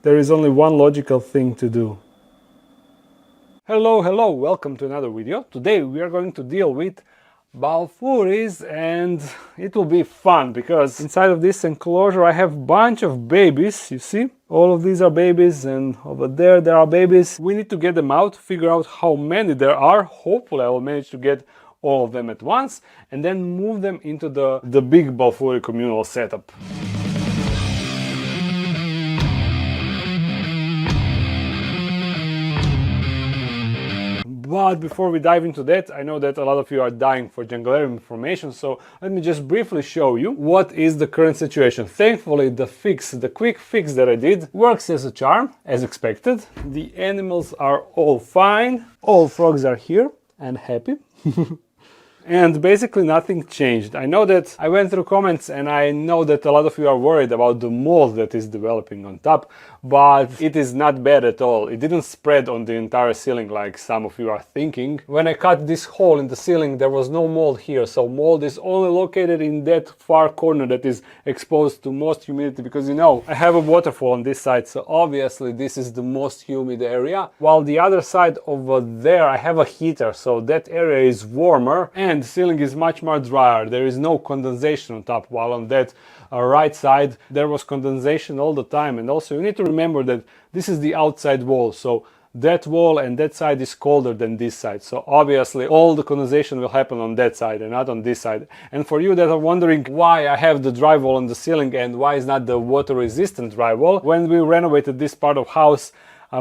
there is only one logical thing to do. Hello, welcome to another video. Today we are going to deal with BALFOURIs, and it will be fun because inside of this enclosure I have a bunch of babies. You see, all of these are babies, and over there are babies. We need to get them out, figure out how many there are. Hopefully I will manage to get all of them at once and then move them into the big BALFOURI communal setup. But before we dive into that, I know that a lot of you are dying for Junglearium information, so let me just briefly show you what is the current situation. Thankfully, the quick fix that I did works as a charm, as expected. The animals are all fine, all frogs are here and happy. And basically nothing changed. I know that I went through comments and I know that a lot of you are worried about the mold that is developing on top, but it is not bad at all. It didn't spread on the entire ceiling like some of you are thinking. When I cut this hole in the ceiling, there was no mold here, so mold is only located in that far corner that is exposed to most humidity, because you know, I have a waterfall on this side, so obviously this is the most humid area, while the other side over there I have a heater, so that area is warmer and the ceiling is much more drier. There is no condensation on top, while on that right side there was condensation all the time. And also you need to remember that this is the outside wall, so that wall and that side is colder than this side, so obviously all the condensation will happen on that side and not on this side. And for you that are wondering why I have the drywall on the ceiling and why is not the water resistant drywall, when we renovated this part of house,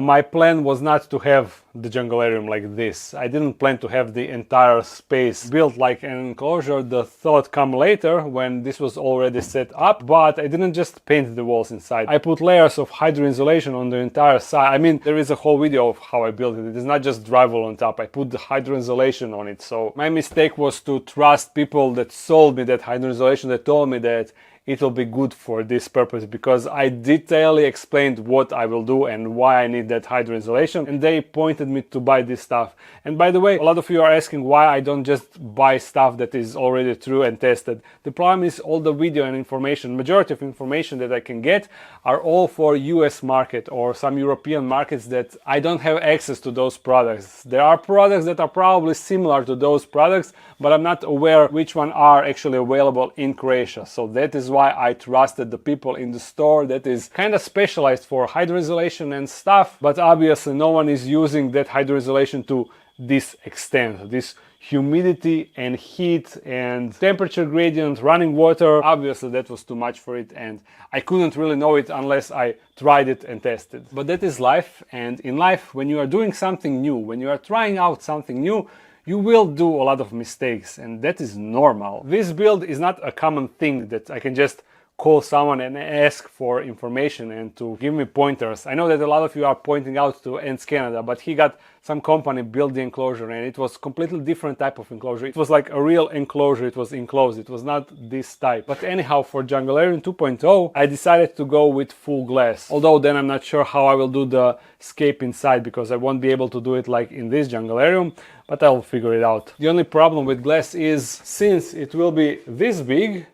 my plan was not to have the Junglearium like this. I didn't plan to have the entire space built like an enclosure. The thought come later when this was already set up, but I didn't just paint the walls inside. I put layers of hydro insulation on the entire side. I mean, there is a whole video of how I built it. It is not just drywall on top. I put the hydro insulation on it. So my mistake was to trust people that sold me that hydro insulation, that told me that it will be good for this purpose, because I detailedly explained what I will do and why I need that hydro insulation, and they pointed me to buy this stuff. And by the way, a lot of you are asking why I don't just buy stuff that is already true and tested. The problem is all the video and information, majority of information that I can get are all for US market or some European markets that I don't have access to those products. There are products that are probably similar to those products, but I'm not aware which one are actually available in Croatia. So that is why I trusted the people in the store that is kind of specialized for hydro insulation and stuff, but obviously no one is using that hydro insulation to this extent. This humidity and heat and temperature gradient, running water, obviously that was too much for it, and I couldn't really know it unless I tried it and tested. But that is life, and in life, when you are doing something new, when you are trying out something new, you will do a lot of mistakes, and that is normal. This build is not a common thing that I can just call someone and ask for information and to give me pointers. I know that a lot of you are pointing out to Ents Canada, but he got some company built the enclosure and it was completely different type of enclosure. It was like a real enclosure, it was enclosed, it was not this type. But anyhow, for Junglearium 2.0, I decided to go with full glass. Although then I'm not sure how I will do the scape inside, because I won't be able to do it like in this Junglearium, but I'll figure it out. The only problem with glass is, since it will be this big,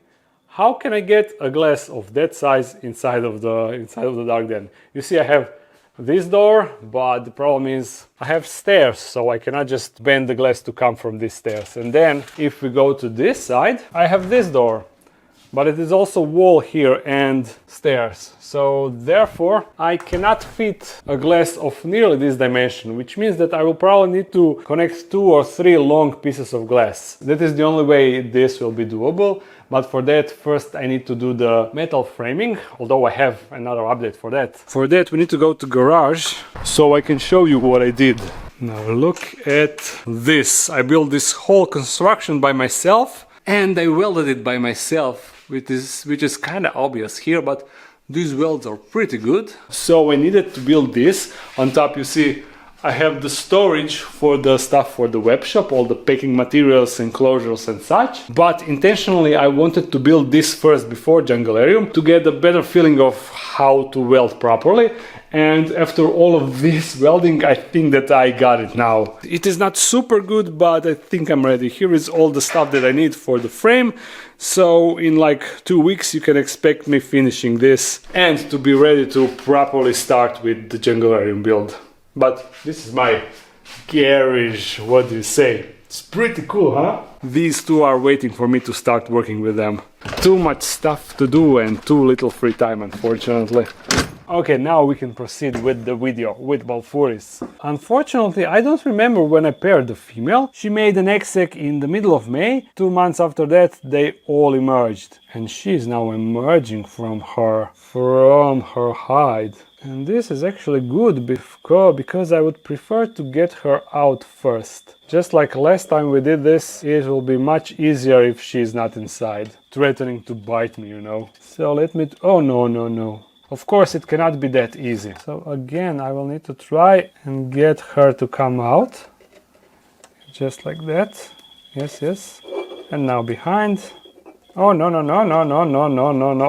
how can I get a glass of that size inside of the dark den? You see, I have this door, but the problem is I have stairs, so I cannot just bend the glass to come from these stairs. And then if we go to this side, I have this door, but it is also wall here and stairs. So therefore I cannot fit a glass of nearly this dimension, which means that I will probably need to connect 2 or 3 long pieces of glass. That is the only way this will be doable. But for that, first I need to do the metal framing, although I have another update for that. For that we need to go to garage, so I can show you what I did. Now look at this. I built this whole construction by myself, and I welded it by myself, which is kind of obvious here, but these welds are pretty good. So I needed to build this. On top you see I have the storage for the stuff for the web shop, all the packing materials, enclosures and such. But intentionally I wanted to build this first before Junglearium to get a better feeling of how to weld properly. And after all of this welding, I think that I got it now. It is not super good, but I think I'm ready. Here is all the stuff that I need for the frame. So in like 2 weeks you can expect me finishing this and to be ready to properly start with the Junglearium build. But this is my garage, what do you say? It's pretty cool, huh? These two are waiting for me to start working with them. Too much stuff to do and too little free time, unfortunately. Okay, now we can proceed with the video, with BALFOURIs. Unfortunately, I don't remember when I paired the female. She made an egg sac in the middle of May. 2 months after that, they all emerged. And she's now emerging from her hide. And this is actually good because I would prefer to get her out first. Just like last time we did this, it will be much easier if she's not inside, threatening to bite me, you know. So let me... oh, no. Of course, it cannot be that easy. So again, I will need to try and get her to come out. Just like that. Yes. And now behind. Oh, no.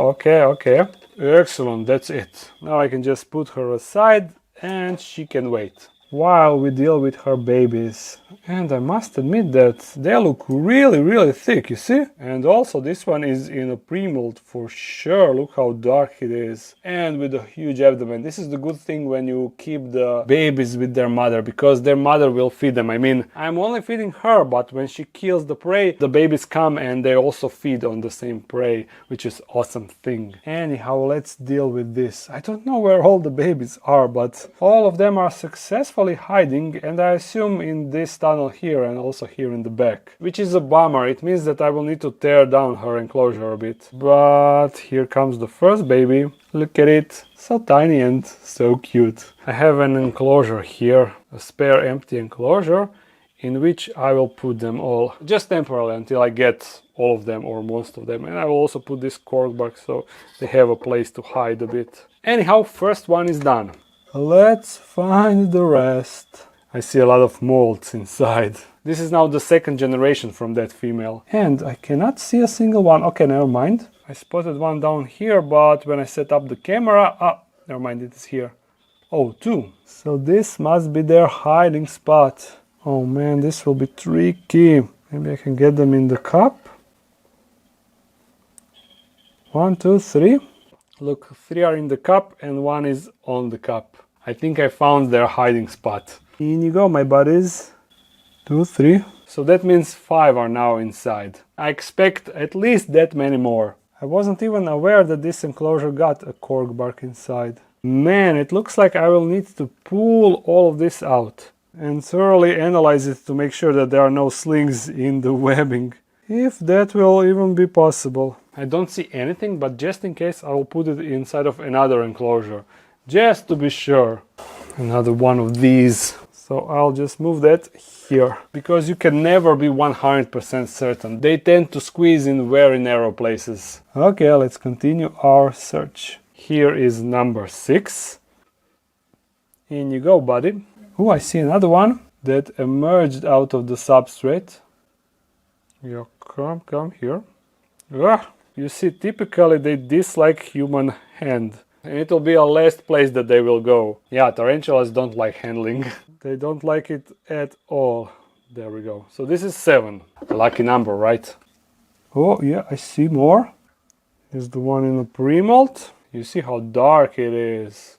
Okay. Excellent, that's it. Now I can just put her aside and she can wait while we deal with her babies. And I must admit that they look really thick, you see? And also this one is in a pre-mold for sure. Look how dark it is. And with a huge abdomen. This is the good thing when you keep the babies with their mother, because their mother will feed them. I mean, I'm only feeding her, but when she kills the prey, the babies come and they also feed on the same prey, which is awesome thing. Anyhow, let's deal with this. I don't know where all the babies are, but all of them are successfully hiding, and I assume in this tunnel here and also here in the back, which is a bummer. It means that I will need to tear down her enclosure a bit. But here comes the first baby. Look at it, so tiny and so cute. I have an enclosure here, a spare empty enclosure, in which I will put them all, just temporarily until I get all of them or most of them. And I will also put this cork box so they have a place to hide a bit. Anyhow, first one is done. Let's find the rest. I see a lot of molds inside. This is now the second generation from that female. And I cannot see a single one. Okay, never mind. I spotted one down here, but when I set up the camera... never mind, it is here. Oh, 2. So this must be their hiding spot. Oh man, this will be tricky. Maybe I can get them in the cup. 1, 2, 3. Look, 3 are in the cup and 1 is on the cup. I think I found their hiding spot. In you go, my buddies. 2, 3. So that means 5 are now inside. I expect at least that many more. I wasn't even aware that this enclosure got a cork bark inside. Man, it looks like I will need to pull all of this out and thoroughly analyze it to make sure that there are no slings in the webbing. If that will even be possible. I don't see anything, but just in case I will put it inside of another enclosure. Just to be sure. Another one of these. So I'll just move that here. Because you can never be 100% certain. They tend to squeeze in very narrow places. Okay, let's continue our search. Here is number 6. In you go, buddy. Oh, I see another one that emerged out of the substrate. Yeah, come here. You see, typically they dislike human hand. And it will be a last place that they will go. Yeah, tarantulas don't like handling. They don't like it at all. There we go. So this is 7. A lucky number, right? Oh, yeah, I see more. Here's the one in the pre-mold. You see how dark it is.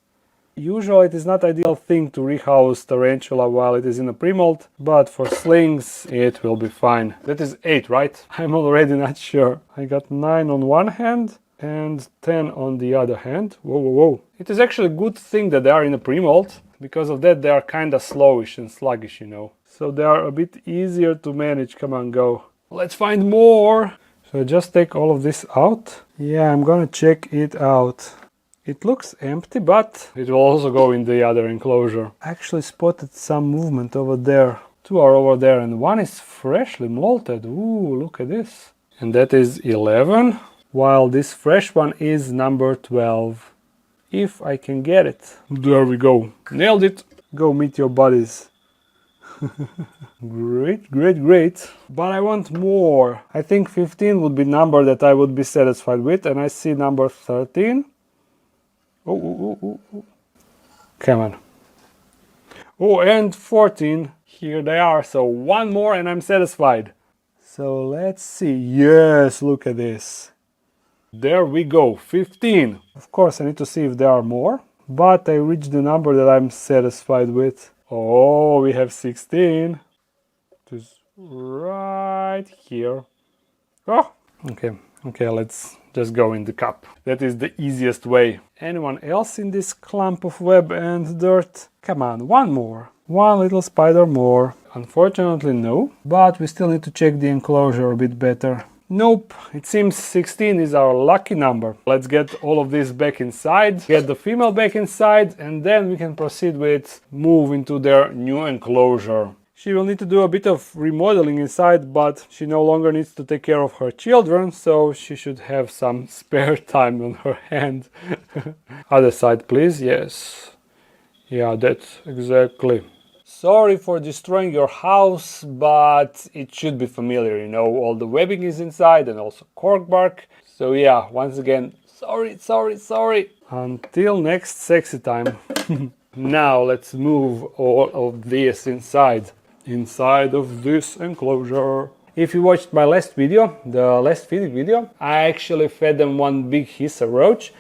Usually it is not ideal thing to rehouse tarantula while it is in a pre-mold, but for slings it will be fine. That is 8, right? I'm already not sure. I got 9 on one hand and 10 on the other hand. Whoa. It is actually a good thing that they are in a pre-mold. Because of that they are kinda slowish and sluggish, you know. So they are a bit easier to manage. Come on, go. Let's find more! So just take all of this out. Yeah, I'm gonna check it out. It looks empty, but it will also go in the other enclosure. I actually spotted some movement over there. 2 are over there and 1 is freshly molted. Ooh, look at this. And that is 11, while this fresh one is number 12. If I can get it. There we go. Nailed it. Go meet your buddies. Great, great, great. But I want more. I think 15 would be number that I would be satisfied with, and I see number 13. Oh. Come on. Oh, and 14. Here they are. So one more and I'm satisfied. So let's see. Yes, look at this. There we go. 15. Of course, I need to see if there are more. But I reached the number that I'm satisfied with. Oh, we have 16. It is right here. Oh, okay, let's just go in the cup. That is the easiest way. Anyone else in this clump of web and dirt? Come on, one more. One little spider more. Unfortunately, no. But we still need to check the enclosure a bit better. Nope, it seems 16 is our lucky number. Let's get all of this back inside, get the female back inside, and then we can proceed with move into their new enclosure. She will need to do a bit of remodeling inside, but she no longer needs to take care of her children, so she should have some spare time on her hand. Other side, please. Yes. Yeah, that's exactly. Sorry for destroying your house, but it should be familiar, you know, all the webbing is inside and also cork bark. So yeah, once again, sorry. Until next sexy time. Now let's move all of this inside of this enclosure. If you watched my last video, the last feeding video, I actually fed them one big hissa roach.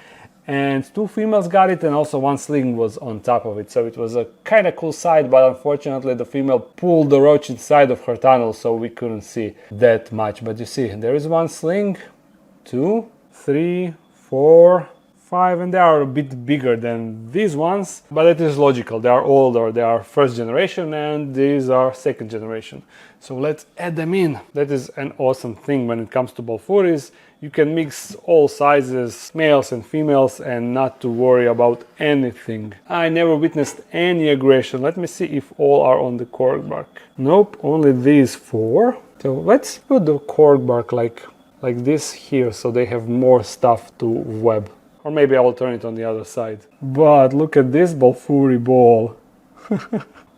And two females got it, and also one sling was on top of it, so it was a kind of cool sight, but unfortunately the female pulled the roach inside of her tunnel, so we couldn't see that much. But you see, there is one sling, 2, 3, 4, 5, and they are a bit bigger than these ones, but it is logical. They are older, they are first generation, and these are second generation. So let's add them in. That is an awesome thing when it comes to BALFOURIs. You can mix all sizes, males and females, and not to worry about anything. I never witnessed any aggression. Let me see if all are on the cork bark. Nope, only these 4. So let's put the cork bark like this here, so they have more stuff to web. Or maybe I will turn it on the other side. But look at this BALFOURI ball.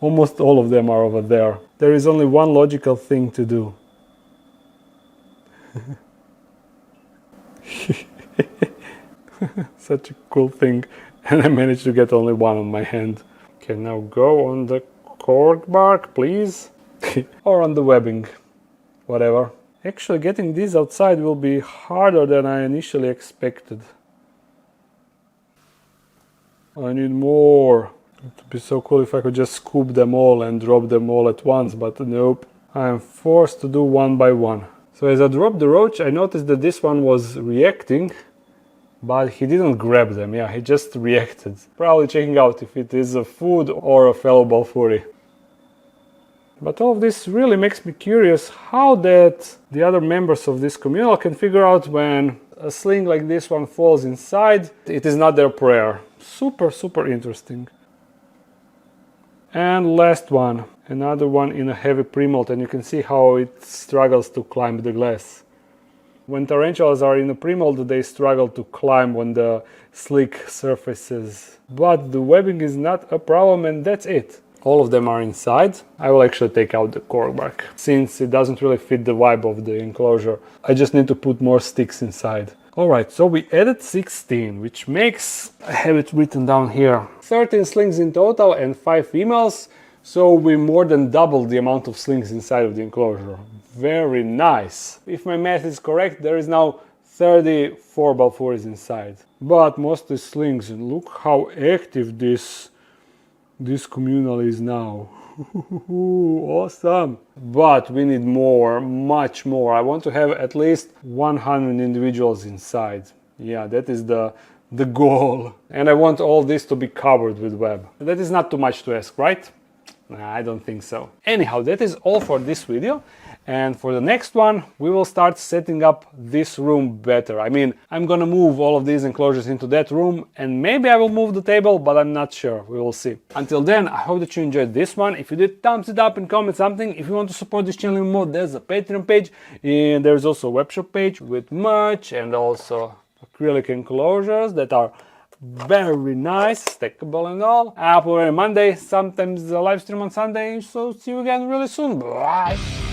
Almost all of them are over there. There is only one logical thing to do. Such a cool thing, and I managed to get only one on my hand. Okay, now go on the cork bark, please. Or on the webbing, whatever. Actually, getting these outside will be harder than I initially expected. I need more. It would be so cool if I could just scoop them all and drop them all at once, but nope. I am forced to do one by one. So as I dropped the roach, I noticed that this one was reacting, but he didn't grab them. Yeah, he just reacted. Probably checking out if it is a food or a fellow BALFOURI. But all of this really makes me curious how that the other members of this communal can figure out when a sling like this one falls inside, it is not their prayer. Super interesting. And last one, another one in a heavy pre-molt, and you can see how it struggles to climb the glass. When tarantulas are in a pre-molt, they struggle to climb when the slick surfaces. But the webbing is not a problem, and that's it. All of them are inside. I will actually take out the cork bark, since it doesn't really fit the vibe of the enclosure. I just need to put more sticks inside. Alright, so we added 16, which makes, I have it written down here, 13 slings in total and 5 females, so we more than doubled the amount of slings inside of the enclosure. Very nice. If my math is correct, there is now 34 BALFOURIs inside, but mostly slings, and look how active this communal is now. Awesome. But we need more, much more. I want to have at least 100 individuals inside. Yeah, that is the goal. And I want all this to be covered with web. That is not too much to ask, right? Nah, I don't think so. Anyhow, that is all for this video. And for the next one, we will start setting up this room better. I mean, I'm gonna move all of these enclosures into that room, and maybe I will move the table, but I'm not sure. We will see. Until then, I hope that you enjoyed this one. If you did, thumbs it up and comment something. If you want to support this channel more, there's a Patreon page, and there's also a webshop page with merch and also acrylic enclosures that are Very nice, stackable and all. I upload every Monday, sometimes a live stream on Sunday, so see you again really soon. Bye!